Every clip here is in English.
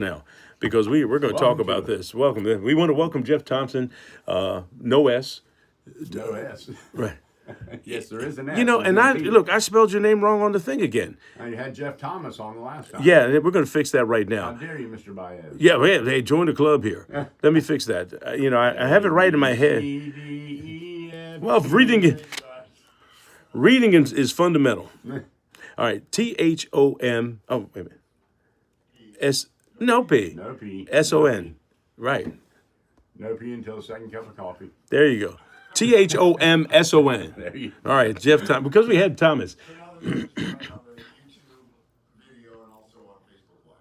now because we're going to talk Welcome about to it. this. Welcome. We want to welcome Jeff Thompson, no S. No S. Right. Yes, there is an You S. know, There's and no I P. look, I spelled your name wrong on the thing again. Now you had Jeff Thomas on the last time. Yeah, we're going to fix that right How now. dare you, Mr. Baez? Yeah, hey, join the club here. Let me fix that. I have it right in my head. C, D, E, F, Well, G, reading is fundamental. All right, THOM. Oh, wait a minute. S. No P. No P. SON. Right. No P until the second cup of coffee. There you go. THOMSON. There you All right, Jeff Thomas. Because we had Thomas. So now there's a stream right on the YouTube video and also on Facebook Live,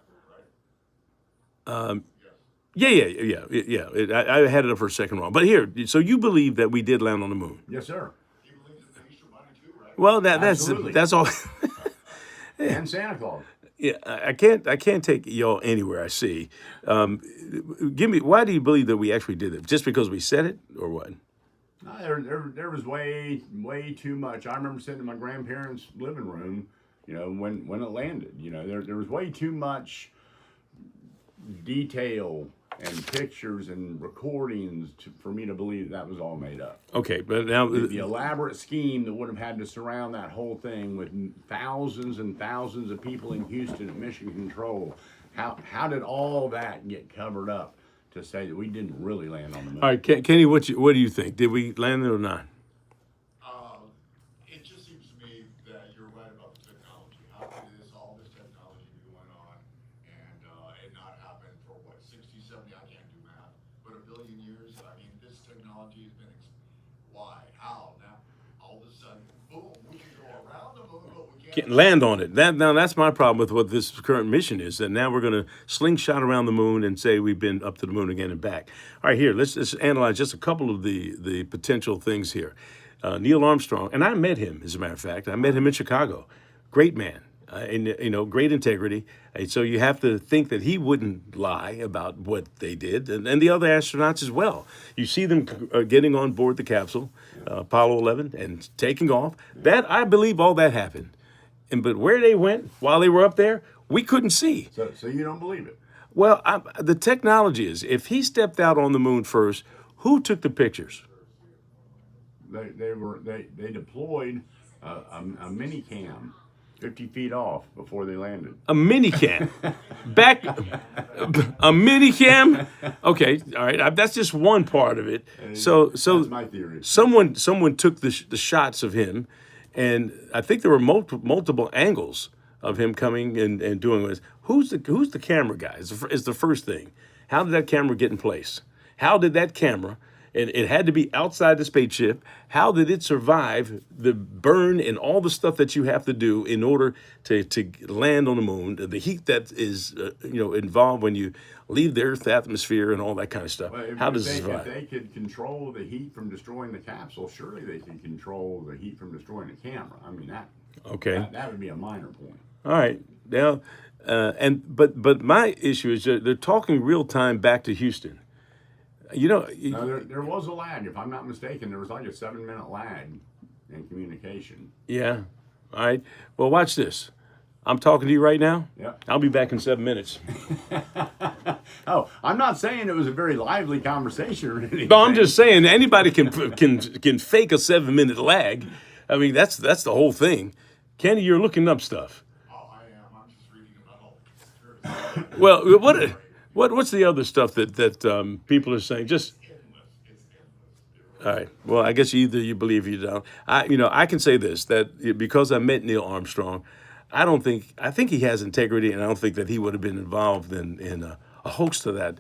right? Yeah. I had it up for a second wrong. But here, so you believe that we did land on the moon? Yes, sir. You believe in the Easter Bunny too, right? Well, Absolutely. that's all. And Santa Claus. Yeah, I can't take y'all anywhere. I see. Give me. Why do you believe that we actually did it? Just because we said it, or what? No, there was way too much. I remember sitting in my grandparents' living room, when it landed. There was way too much detail and pictures and recordings for me to believe that was all made up. Okay, but now The elaborate scheme that would have had to surround that whole thing with thousands and thousands of people in Houston at Mission Control. How did all that get covered up to say that we didn't really land on the moon? all right, Kenny, what do you think? Did we land it or not? It just seems to me that you're right about the technology. How could all this technology be going on and it not happen for what, 60, 70, I can't do math, but a billion years? I mean, this technology has been, why, how? Now, all of a sudden, boom, we can go around the moon, but we can't. Can't land on it. Now that's my problem with what this current mission is. That now we're going to slingshot around the moon and say we've been up to the moon again and back. All right, here let's analyze just a couple of the potential things here. Neil Armstrong, and I met him as a matter of fact. I met him in Chicago. Great man, and great integrity. And so you have to think that he wouldn't lie about what they did, and the other astronauts as well. You see them getting on board the capsule, Apollo 11, and taking off. That I believe all that happened. But where they went while they were up there, we couldn't see. So you don't believe it? Well, the technology is, if he stepped out on the moon first, who took the pictures? They deployed a mini cam 50 feet off before they landed. A mini cam. Back, a mini cam? Okay, all right, that's just one part of it. So That's my theory. someone took the shots of him, and I think there were multiple angles of him coming and doing this. Who's the camera guy? Is the first thing. How did that camera get in place? How did that camera? And it had to be outside the spaceship. How did it survive the burn and all the stuff that you have to do in order to land on the moon? The heat that is involved when you leave the Earth's atmosphere and all that kind of stuff. Well, How does it if survive? they could control the heat from destroying the capsule, surely they can control the heat from destroying the camera. I mean, Okay. that would be a minor point. All right. Now, but my issue is that they're talking real time back to Houston. Now, there was a lag, if I'm not mistaken. There was like a 7-minute lag in communication. Yeah. All right. Well, watch this. I'm talking to you right now. Yep. I'll be back in 7 minutes. Oh, I'm not saying it was a very lively conversation or anything. No, I'm just saying anybody can fake a 7-minute lag. I mean, that's the whole thing. Kenny, you're looking up stuff. Oh, I am. I'm just reading about all the conspiracy. Well, what's the other stuff that people are saying? Just It's endless. all right. Well, I guess either you believe or you don't. I can say this, that because I met Neil Armstrong, I think he has integrity, and I don't think that he would have been involved in a hoax of that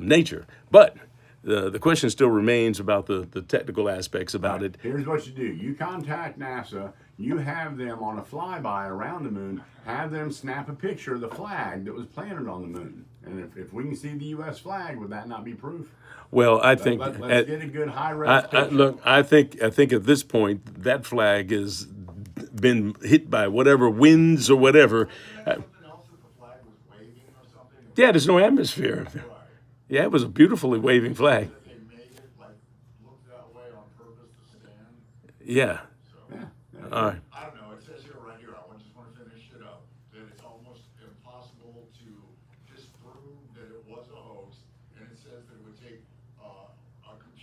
nature. But the question still remains about the technical aspects about it. Here's what you do. You contact NASA. You have them on a flyby around the moon. Have them snap a picture of the flag that was planted on the moon. And if we can see the U.S. flag, would that not be proof? Well, I think Let's get a good high-res picture. look. I think at this point that flag has been hit by whatever winds or whatever. Something else that the flag was waving or something? Yeah, there's no atmosphere. Yeah, it was a beautifully waving flag. They made it look that way on purpose to stand. Yeah. Yeah. All right. I don't know. It says here right here. I just want to finish it up. That it's almost impossible to disprove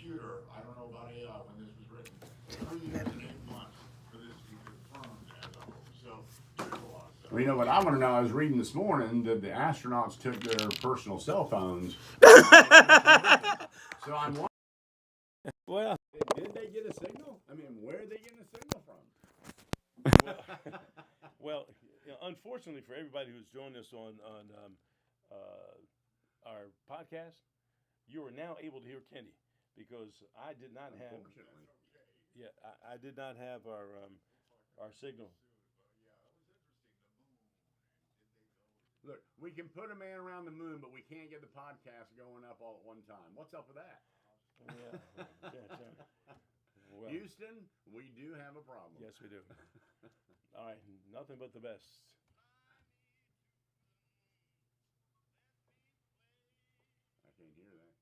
computer, I don't know about AI when this was written, 3 years and 8 months for this to be confirmed as a hoax. So there's a lot of stuff. Well, you know what I want to know? I was reading this morning that the astronauts took their personal cell phones. So I'm wondering, Well, did they get a signal? I mean, where are they getting a signal from? well, unfortunately for everybody who's joined us on our podcast, you are now able to hear Kenny because I did not have. Unfortunately. Yeah, I did not have our signal. Look, we can put a man around the moon, but we can't get the podcast going up all at one time. What's up with that? Yeah. Well, Houston, we do have a problem. yes, we do. All right, nothing but the best. I can't hear that.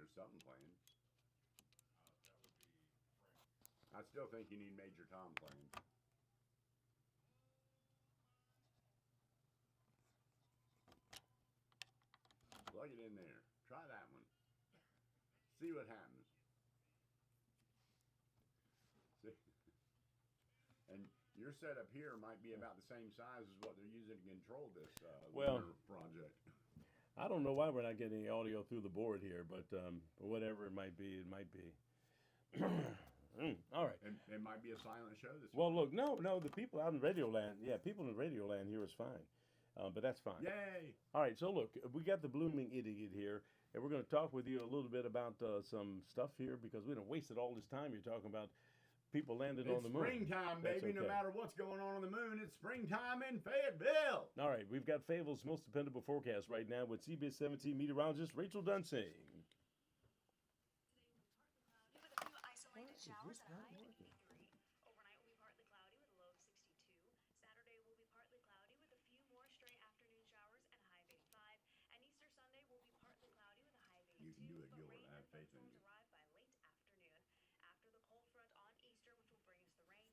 There's something playing. I still think you need Major Tom playing. Plug it in there. Try that one. See what happens. See? And your setup here might be about the same size as what they're using to control this lunar project. I don't know why we're not getting any audio through the board here, but whatever it might be, it might be. All right. And it might be a silent show this Well, week. look, no, the people out in Radio Land, people in Radio Land here is fine, but that's fine. Yay! All right, so look, we got the blooming idiot here, and we're going to talk with you a little bit about some stuff here because we done wasted all this time. You're talking about people landing on It's the moon. springtime, That's baby. No okay. matter what's going on the moon, it's springtime in Fayetteville. All right, we've got Fayetteville's most dependable forecast right now with CBS 17 meteorologist Rachel Dunsing. With a few isolated showers and a high of 83. Overnight will be partly cloudy with a low of 62. Saturday will be partly cloudy with a few more stray afternoon showers and a high of 85. And Easter Sunday will be partly cloudy with a high of 82. You can do it, but Gilbert. rain I have and faith in you. thunderstorms arrive by late afternoon. After the cold front on Easter, which will bring us the rain,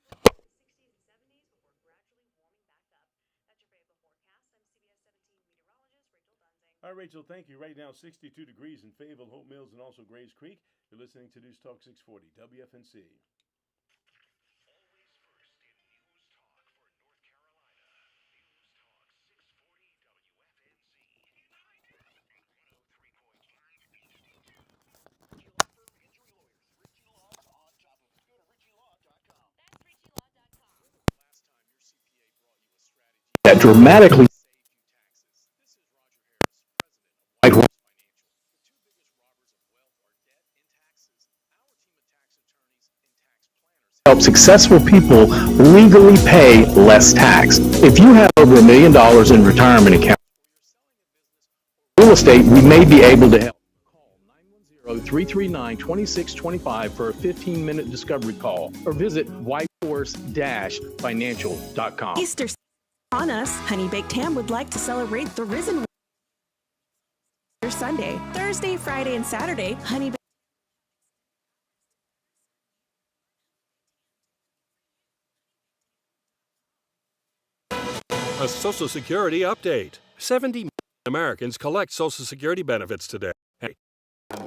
next week will be in the 60s and 70s before gradually warming back up. That's your Fayetteville forecast. I'm CBS 17 meteorologist Rachel Dunsing. All right, Rachel, thank you. Right now, 62 degrees in Fayetteville, Hope Mills, and also Grays Creek. You're listening to News Talk 640, WFNC. Always first in news talk for North Carolina. News Talk 640 WFNC. United 103.5 HD2. Richie Law Firm Injury Lawyers. Richie Law's on top of it. Go to RichieLaw.com. That's RichieLaw.com. Last time your CPA brought you a strategy that dramatically saved you taxes. This is Roger Harris, president of White Horse Financial. The two biggest robbers of wealth are debt and taxes. Our team of tax attorneys and tax planners help successful people legally pay less tax. If you have over $1 million in retirement accounts or you're selling a business or real estate, we may be able to help. Call 910-339-2625 for a 15-minute discovery call or visit whitehorse-financial.com. Easter on us, Honey Baked Ham would like to celebrate the risen Sunday, Thursday, Friday, and Saturday. Honey Baked A Social Security update. 70 million Americans collect Social Security benefits today. Hey. Now, a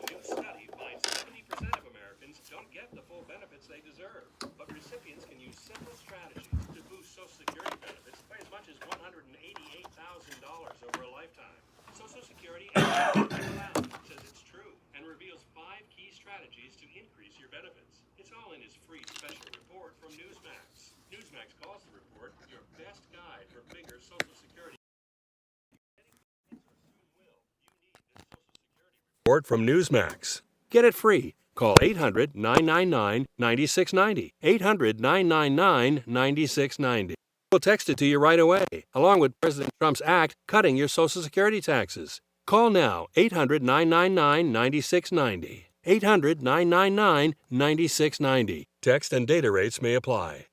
new study finds 70% of Americans don't get the full benefits they deserve, but recipients can use simple strategies to boost Social Security benefits by as much as $188,000 over a lifetime. Social Security says it's true and reveals 5 key strategies to increase your benefits. It's all in his free special report from Newsmax. Newsmax calls the report your best guide for bigger Social Security. Report from Newsmax. Get it free. Call 800-999-9690. 800-999-9690. We'll text it to you right away, along with President Trump's act cutting your Social Security taxes. Call now, 800-999-9690. 800-999-9690. Text and data rates may apply.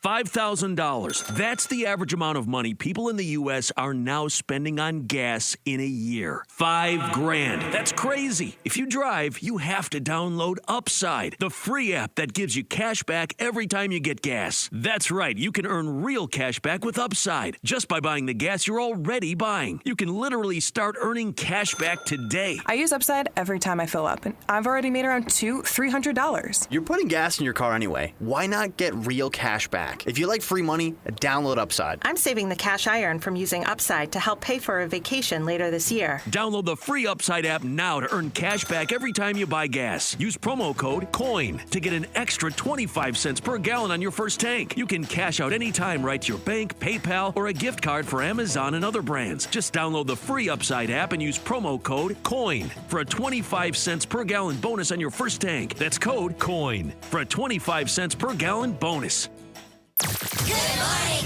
$5,000. That's the average amount of money people in the U.S. are now spending on gas in a year. $5,000. That's crazy. If you drive, you have to download Upside, the free app that gives you cash back every time you get gas. That's right. You can earn real cash back with Upside just by buying the gas you're already buying. You can literally start earning cash back today. I use Upside every time I fill up, and I've already made around $300. You're putting gas in your car anyway. Why not get real cash back? If you like free money, download Upside. I'm saving the cash I earn from using Upside to help pay for a vacation later this year. Download the free Upside app now to earn cash back every time you buy gas. Use promo code COIN to get an extra 25 cents per gallon on your first tank. You can cash out anytime right to your bank, PayPal, or a gift card for Amazon and other brands. Just download the free Upside app and use promo code COIN for a 25 cents per gallon bonus on your first tank. That's code COIN for a 25 cents per gallon bonus.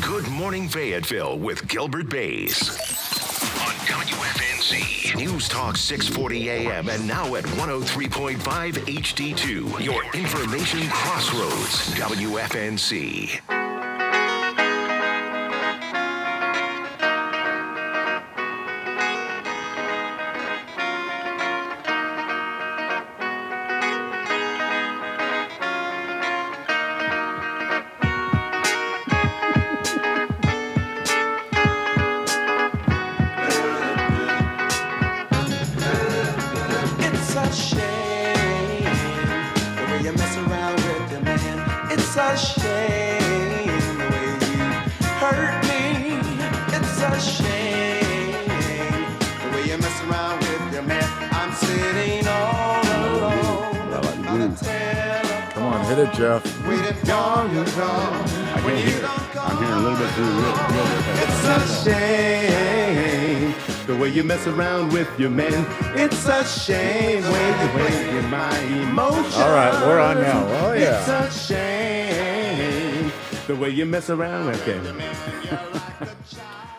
Good morning, Fayetteville with Gilbert Bays on WFNZ News Talk 640 AM and now at 103.5 HD2. Your information crossroads. WFNZ. Hit it, Jeff. I can't hear it. I'm hearing a little bit through the It's a shame the way you mess around with your man. It's a shame when you play with my emotions. All right, we're on now. Oh, yeah. It's a shame the way you mess around with him.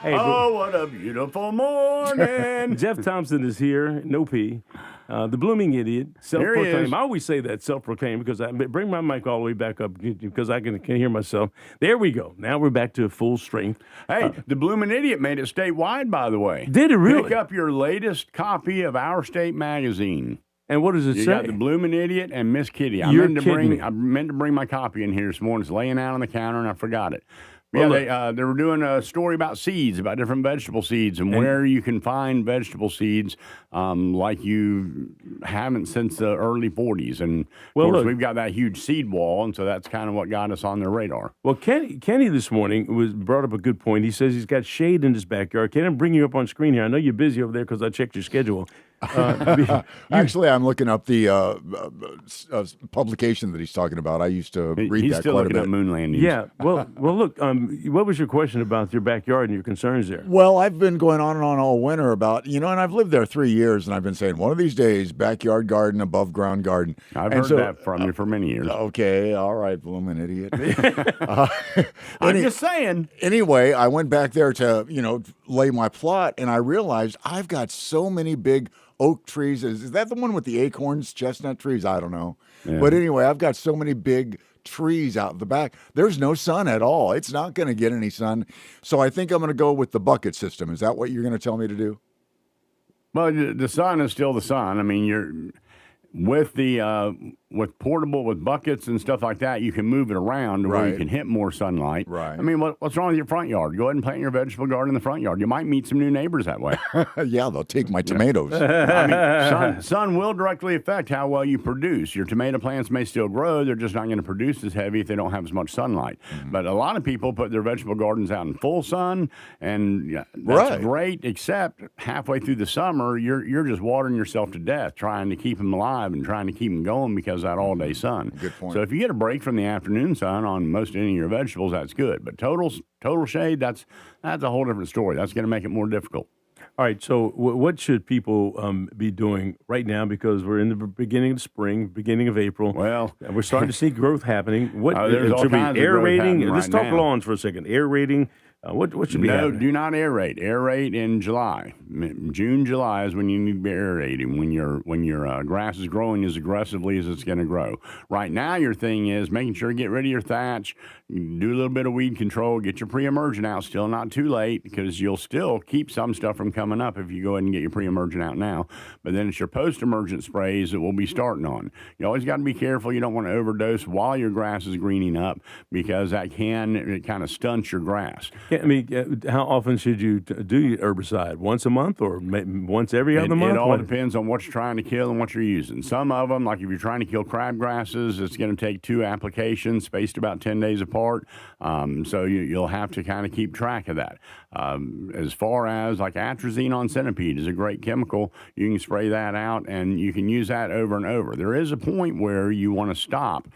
Hey, oh, what a beautiful morning. Jeff Thomson is here, no P. The blooming idiot, self-proclaimed. I always say that, self-proclaimed, because I bring my mic all the way back up because I can hear myself. There we go. Now we're back to full strength. Hey, the blooming idiot made it statewide, by the way. Did it really? Pick up your latest copy of Our State magazine. And what does it say? You got the blooming idiot and Miss Kitty. I meant to bring my copy in here this morning. It's laying out on the counter, and I forgot it. Well, yeah, they were doing a story about seeds, about different vegetable seeds, and where you can find vegetable seeds like you haven't since the early 40s. And, of course, we've got that huge seed wall, and so that's kind of what got us on their radar. Well, Kenny this morning brought up a good point. He says he's got shade in his backyard. Can I bring you up on screen here? I know you're busy over there because I checked your schedule. Actually, I'm looking up the publication that he's talking about. I used to read that quite a bit. He's still looking at moon landings. Yeah. Well, look. What was your question about your backyard and your concerns there? Well, I've been going on and on all winter about, and I've lived there 3 years, and I've been saying one of these days, backyard garden, above ground garden. I've heard that from you for many years. Okay, all right, blooming idiot. I'm just saying. Anyway, I went back there to, lay my plot, and I realized I've got so many big oak trees. Is that the one with the acorns, chestnut trees? I don't know. Yeah. But anyway, I've got so many big trees out the back. There's no sun at all. It's not going to get any sun. So I think I'm going to go with the bucket system. Is that what you're going to tell me to do? Well, the sun is still the sun. I mean, you're with with buckets and stuff like that, you can move it around to where you can hit more sunlight. Right. I mean, what's wrong with your front yard? Go ahead and plant your vegetable garden in the front yard. You might meet some new neighbors that way. Yeah, they'll take my tomatoes. I mean, sun will directly affect how well you produce. Your tomato plants may still grow. They're just not going to produce as heavy if they don't have as much sunlight. Mm-hmm. But a lot of people put their vegetable gardens out in full sun, and that's great, except halfway through the summer, you're just watering yourself to death, trying to keep them alive and trying to keep them going because of that all-day sun. Good point. So if you get a break from the afternoon sun on most any of your vegetables, that's good. But total shade, that's a whole different story. That's going to make it more difficult. All right, so what should people be doing right now? Because we're in the beginning of spring, beginning of April. Well, we're starting to see growth happening. What there's all should kinds be of growth aerating? happening Let's right talk now. lawns for a second. Aerating, What should be No, happening? do not aerate. Aerate in July. June, July is when you need to be aerating. When your grass is growing as aggressively as it's going to grow. Right now, your thing is making sure you get rid of your thatch, do a little bit of weed control, get your pre-emergent out. Still not too late because you'll still keep some stuff from coming up if you go ahead and get your pre-emergent out now. But then it's your post-emergent sprays that we'll be starting on. You always got to be careful. You don't want to overdose while your grass is greening up because it kind of stunts your grass. I mean, how often should you do your herbicide? Once a month or once every other month? It all depends on what you're trying to kill and what you're using. Some of them, like if you're trying to kill crabgrasses, it's going to take 2 applications spaced about 10 days apart. So you'll have to kind of keep track of that. As far as like atrazine on centipede is a great chemical. You can spray that out and you can use that over and over. There is a point where you want to stop.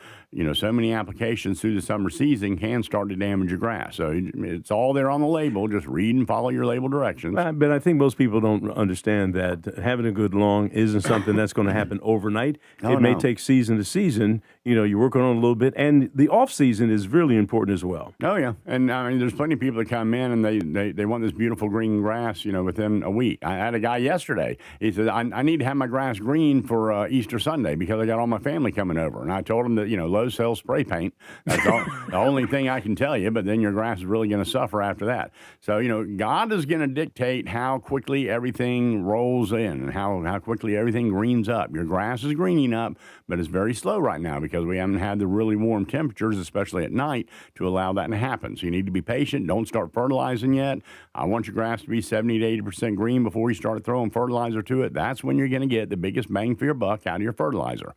So many applications through the summer season can start to damage your grass. So it's all there on the label. Just read and follow your label directions. But I think most people don't understand that having a good lawn isn't something that's going to happen overnight. It may take season to season. You're working on it a little bit. And the off season is really important as well. Oh, yeah. And I mean, there's plenty of people that come in and they want this beautiful green grass, within a week. I had a guy yesterday. He said, I need to have my grass green for Easter Sunday because I got all my family coming over. And I told him that, Lowe's sells spray paint. That's the only thing I can tell you, but then your grass is really going to suffer after that. So, God is going to dictate how quickly everything rolls in and how quickly everything greens up. Your grass is greening up, but it's very slow right now because we haven't had the really warm temperatures, especially at night, to allow that to happen. So you need to be patient. Don't start fertilizing yet. I want your grass to be 70 to 80% green before you start throwing fertilizer to it. That's when you're going to get the biggest bang for your buck out of your fertilizer.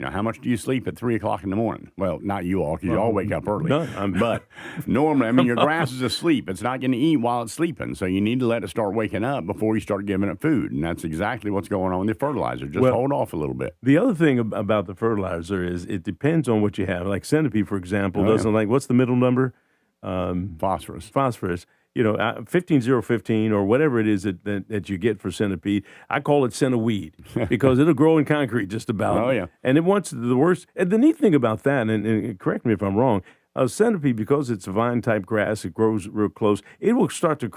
How much do you sleep at 3 o'clock in the morning? Well, not you all, because you all wake up early. But normally, your grass is asleep. It's not going to eat while it's sleeping. So you need to let it start waking up before you start giving it food. And that's exactly what's going on with the fertilizer. Just hold off a little bit. The other thing about the fertilizer is it depends on what you have. Like centipede, for example, doesn't like, what's the middle number? Phosphorus. 15015 or whatever it is that you get for centipede. I call it centeweed because it'll grow in concrete just about. Oh, yeah. And it wants the worst. And the neat thing about that, and correct me if I'm wrong, centipede, because it's a vine-type grass, it grows real close. It will start to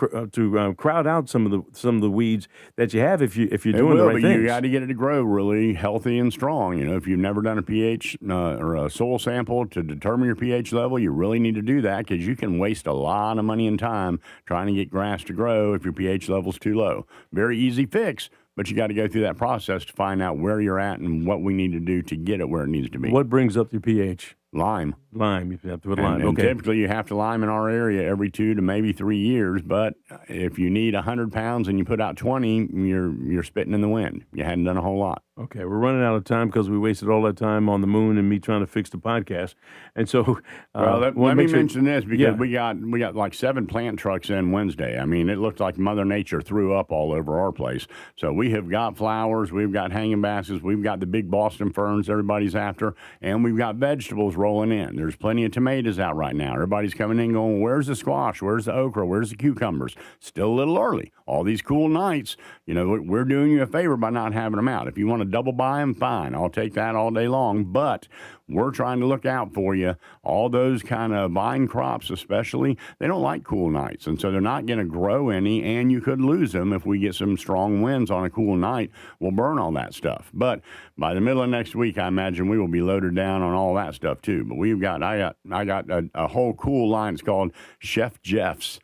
crowd out some of the weeds that you have if you're doing the right things. You got to get it to grow really healthy and strong. If you've never done a pH or a soil sample to determine your pH level, you really need to do that because you can waste a lot of money and time trying to get grass to grow if your pH level's too low. Very easy fix. But you got to go through that process to find out where you're at and what we need to do to get it where it needs to be. What brings up your pH? Lime. You have to put lime. And typically you have to lime in our area every 2 to maybe 3 years. But if you need 100 pounds and you put out 20, you're spitting in the wind. You hadn't done a whole lot. Okay, we're running out of time because we wasted all that time on the moon and me trying to fix the podcast. And so, let me mention this because we got like 7 plant trucks in Wednesday. I mean, it looked like Mother Nature threw up all over our place. So we have got flowers, we've got hanging baskets, we've got the big Boston ferns everybody's after, and we've got vegetables rolling in. There's plenty of tomatoes out right now. Everybody's coming in going, where's the squash? Where's the okra? Where's the cucumbers? Still a little early. All these cool nights, we're doing you a favor by not having them out. If you want to double buy them, fine. I'll take that all day long. But we're trying to look out for you. All those kind of vine crops especially, they don't like cool nights. And so they're not going to grow any, and you could lose them if we get some strong winds on a cool night. We'll burn all that stuff. But by the middle of next week, I imagine we will be loaded down on all that stuff too. But I got a whole cool line. It's called Chef Jeff's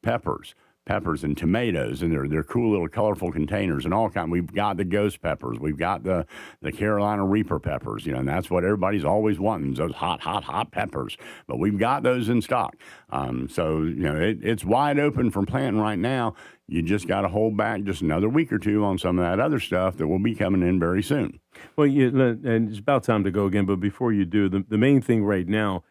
peppers and tomatoes, and they're cool little colorful containers and all kind. We've got the ghost peppers, we've got the Carolina Reaper peppers, and that's what everybody's always wanting, those hot peppers. But we've got those in stock. So it's wide open for planting right now. You just got to hold back just another week or two on some of that other stuff that will be coming in very soon. Well, and it's about time to go again. But before you do, the main thing right now.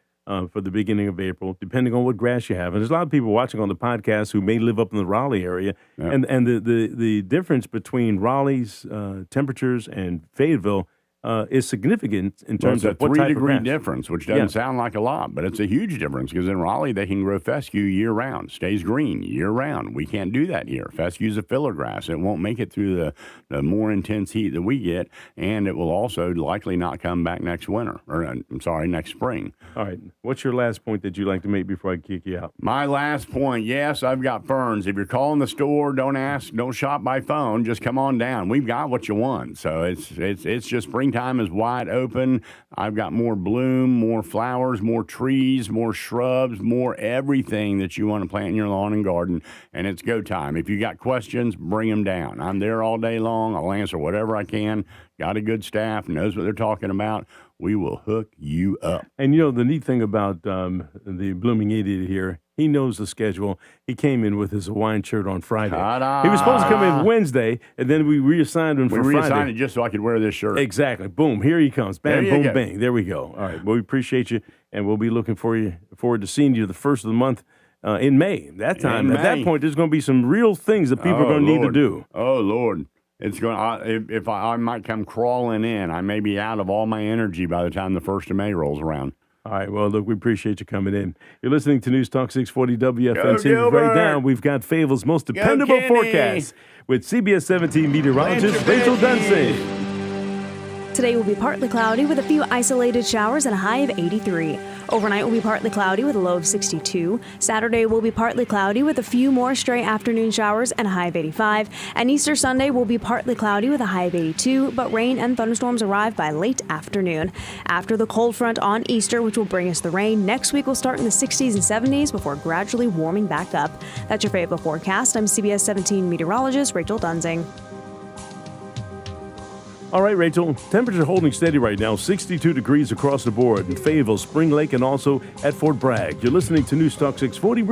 For the beginning of April, depending on what grass you have. And there's a lot of people watching on the podcast who may live up in the Raleigh area. Yeah. And the difference between Raleigh's temperatures and Fayetteville is significant in Well, terms it's a of what type of 3-degree grass. difference, which doesn't sound like a lot, but it's a huge difference because in Raleigh they can grow fescue year round, stays green year round. We can't do that here. Fescue's a filler grass; it won't make it through the more intense heat that we get, and it will also likely not come back next winter, or I'm sorry, next spring. All right, what's your last point that you'd like to make before I kick you out? My last point, yes, I've got ferns. If you're calling the store, don't shop by phone. Just come on down. We've got what you want. So it's just springtime is wide open. I've got more bloom, more flowers, more trees, more shrubs, more everything that you want to plant in your lawn and garden. And it's go time. If you got questions, bring them down. I'm there all day long. I'll answer whatever I can. Got a good staff, knows what they're talking about. We will hook you up. And you know, the neat thing about the Blooming Idiot here, he knows the schedule. He came in with his Hawaiian shirt on Friday. Ta-da. He was supposed to come in Wednesday, and then we reassigned him for Friday. We reassigned it just so I could wear this shirt. Exactly. Boom. Here he comes. Bam, There you boom, go. bang. There we go. All right. Well, we appreciate you, and we'll be looking forward to seeing you the first of the month in May. That time, at that point, there's going to be some real things that people are going to need to do. Oh, Lord. It's going. If I might come crawling in, I may be out of all my energy by the time the 1st of May rolls around. All right. Well, look, we appreciate you coming in. You're listening to News Talk 640 WFNC. Gilbert. Right now, we've got Fayetteville's most dependable Kenny. forecast with CBS 17 meteorologist Rachel Dunsey. Today will be partly cloudy with a few isolated showers and a high of 83. Overnight will be partly cloudy with a low of 62. Saturday will be partly cloudy with a few more stray afternoon showers and a high of 85. And Easter Sunday will be partly cloudy with a high of 82, but rain and thunderstorms arrive by late afternoon. After the cold front on Easter, which will bring us the rain, next week will start in the 60s and 70s before gradually warming back up. That's your Fayetteville forecast. I'm CBS 17 meteorologist Rachel Dunsing. All right, Rachel, temperature holding steady right now, 62 degrees across the board in Fayetteville, Spring Lake, and also at Fort Bragg. You're listening to News Talk 640.